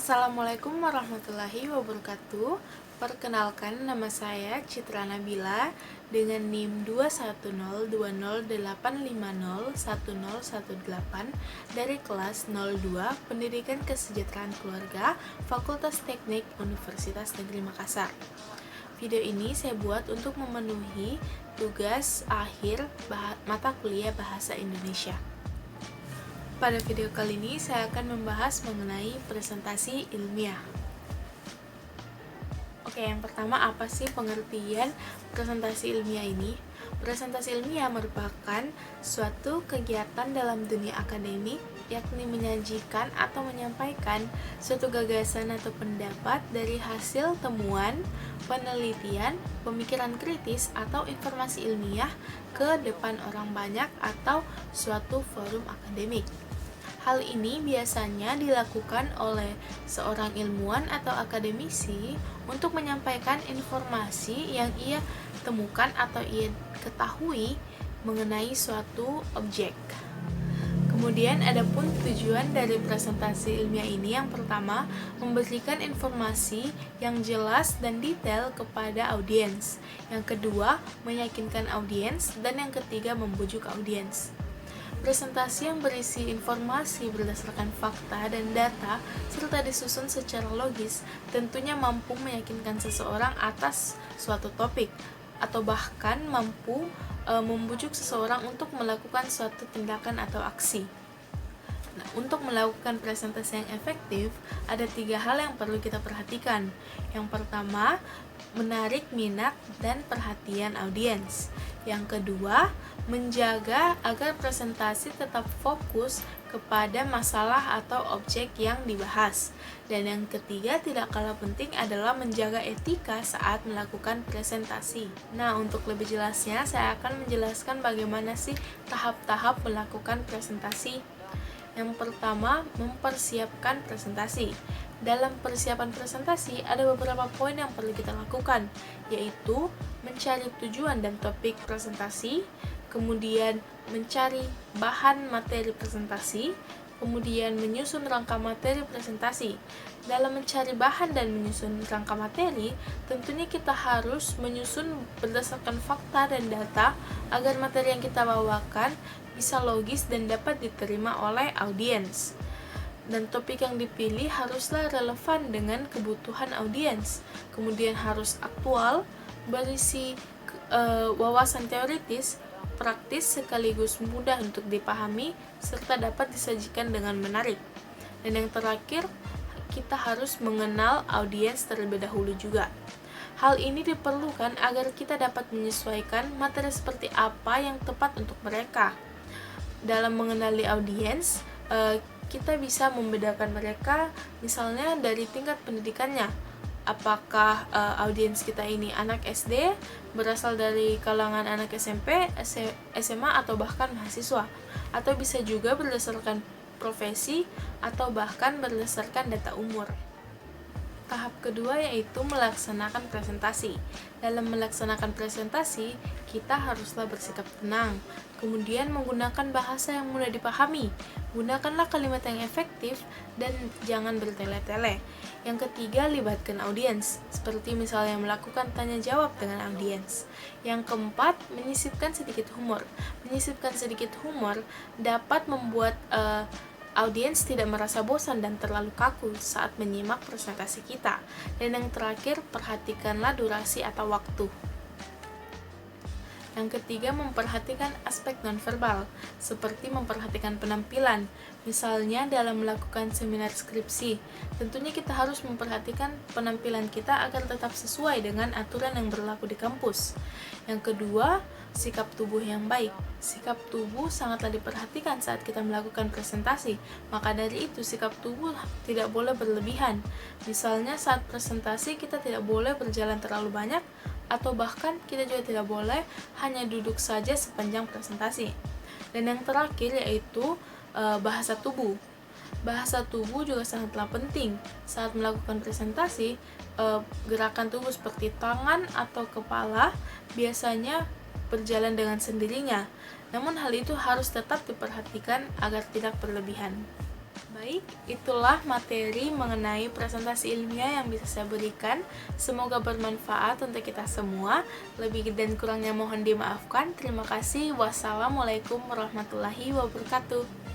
Assalamualaikum warahmatullahi wabarakatuh. Perkenalkan, nama saya Citra Nabila dengan NIM 2102085010118 dari kelas 02 Pendidikan Kesejahteraan Keluarga, Fakultas Teknik Universitas Negeri Makassar. Video ini saya buat untuk memenuhi tugas akhir mata kuliah Bahasa Indonesia. Pada video kali ini saya akan membahas mengenai presentasi ilmiah. Oke, yang pertama, apa sih pengertian presentasi ilmiah ini? Presentasi ilmiah merupakan suatu kegiatan dalam dunia akademik, yakni menyajikan atau menyampaikan suatu gagasan atau pendapat dari hasil temuan, penelitian, pemikiran kritis, atau informasi ilmiah ke depan orang banyak atau suatu forum akademik. Hal ini biasanya dilakukan oleh seorang ilmuwan atau akademisi untuk menyampaikan informasi yang ia temukan atau ia ketahui mengenai suatu objek. Kemudian adapun tujuan dari presentasi ilmiah ini, yang pertama, memberikan informasi yang jelas dan detail kepada audiens. Yang kedua, meyakinkan audiens, dan yang ketiga, membujuk audiens. Presentasi yang berisi informasi berdasarkan fakta dan data serta disusun secara logis tentunya mampu meyakinkan seseorang atas suatu topik atau bahkan mampu membujuk seseorang untuk melakukan suatu tindakan atau aksi. Nah, untuk melakukan presentasi yang efektif, ada 3 hal yang perlu kita perhatikan. Yang pertama, menarik minat dan perhatian audiens. Yang kedua, menjaga agar presentasi tetap fokus kepada masalah atau objek yang dibahas. Dan yang ketiga, tidak kalah penting adalah menjaga etika saat melakukan presentasi. Nah, untuk lebih jelasnya, saya akan menjelaskan bagaimana sih tahap-tahap melakukan presentasi. Yang pertama, mempersiapkan presentasi. Dalam persiapan presentasi, ada beberapa poin yang perlu kita lakukan, yaitu mencari tujuan dan topik presentasi, kemudian mencari bahan materi presentasi, kemudian menyusun rangka materi presentasi. Dalam mencari bahan dan menyusun rangka materi, tentunya kita harus menyusun berdasarkan fakta dan data agar materi yang kita bawakan bisa logis dan dapat diterima oleh audiens. Dan topik yang dipilih haruslah relevan dengan kebutuhan audiens, kemudian harus aktual, berisi wawasan teoritis, praktis sekaligus mudah untuk dipahami, serta dapat disajikan dengan menarik. Dan yang terakhir, kita harus mengenal audiens terlebih dahulu juga. Hal ini diperlukan agar kita dapat menyesuaikan materi seperti apa yang tepat untuk mereka. Dalam mengenali audiens, kita bisa membedakan mereka misalnya dari tingkat pendidikannya. Apakah audiens kita ini anak SD, berasal dari kalangan anak SMP, SMA, atau bahkan mahasiswa. Atau bisa juga berdasarkan profesi atau bahkan berdasarkan data umur. Tahap kedua yaitu melaksanakan presentasi. Dalam melaksanakan presentasi, kita haruslah bersikap tenang, kemudian menggunakan bahasa yang mudah dipahami. Gunakanlah kalimat yang efektif dan jangan bertele-tele. Yang ketiga, libatkan audiens, seperti misalnya melakukan tanya jawab dengan audiens. Yang keempat, menyisipkan sedikit humor. Menyisipkan sedikit humor dapat membuat audiens tidak merasa bosan dan terlalu kaku saat menyimak presentasi kita. Dan yang terakhir, perhatikanlah durasi atau waktu. Yang ketiga, memperhatikan aspek nonverbal, seperti memperhatikan penampilan. Misalnya dalam melakukan seminar skripsi, tentunya kita harus memperhatikan penampilan kita agar tetap sesuai dengan aturan yang berlaku di kampus. Yang kedua, sikap tubuh yang baik. Sikap tubuh sangatlah diperhatikan saat kita melakukan presentasi. Maka dari itu, sikap tubuh tidak boleh berlebihan. Misalnya saat presentasi kita tidak boleh berjalan terlalu banyak, atau bahkan kita juga tidak boleh hanya duduk saja sepanjang presentasi. Dan yang terakhir yaitu bahasa tubuh. Bahasa tubuh juga sangatlah penting saat melakukan presentasi. Gerakan tubuh seperti tangan atau kepala biasanya berjalan dengan sendirinya, namun hal itu harus tetap diperhatikan agar tidak berlebihan. Baik, itulah materi mengenai presentasi ilmiah yang bisa saya berikan. Semoga bermanfaat untuk kita semua. Lebih dan kurangnya mohon dimaafkan. Terima kasih. Wassalamualaikum warahmatullahi wabarakatuh.